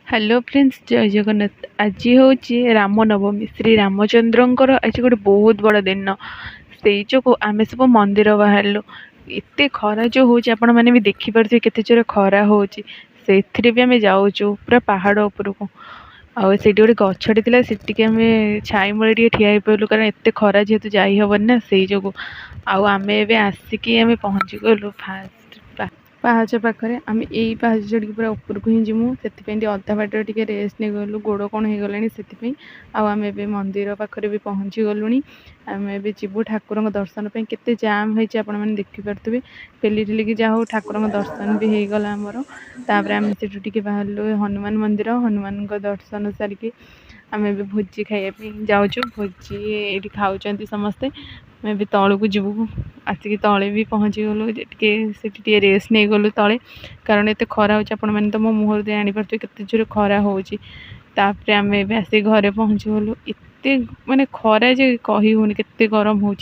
Hello friends जय जगन्नाथ। आज हूँ रामनवमी श्री रामचंद्रंकर आज गोटे बहुत बड़ दिन से जो आम सब मंदिर बाहर एत खरा जो हूँ आपण मैंने भी देखिपे केते जोर खरा हो भी आम जाऊँ पूरा पहाड़ उपरको आठ गोटे गछटे थी से छाई मूले ठिया पार्लु कारण एत खरा जेहेतु जाहबन ना से जो आम आसिकी आम पहुँची गलु फास्ट पाहाच पाखे आम यही पाहाच चढ़ी पूरा उपरक ही जीमु से अधा बाट टे रेस्ट नहीं गलु गोड़ कौन हो गलानी से आम ए मंदिर पाखे भी पहुँची गलुनी आम ए जीवु ठाकुर दर्शन पर केते जाम होती आप देखिपे पेली ठेलिकी जा हो ठाकुर दर्शन भी हो गला आमर तापर आम से बाहर हनुमान मंदिर हनुमान दर्शन सारिकी आम ए भोजी खाइबा जाऊँ भोजी ये खाऊँ समस्ते मैं भी तौल को जीवु आसिक तले भी पहुँची गलु टे रेस्ट नहीं गलु तले कारण एत खरा हो आपण मैंने तो मो मुहर दे आनीपे केते जोर खरा होपर आम आसिक घरे पहुँची गलु एत माने खरा जे कही होनी केते गरम हो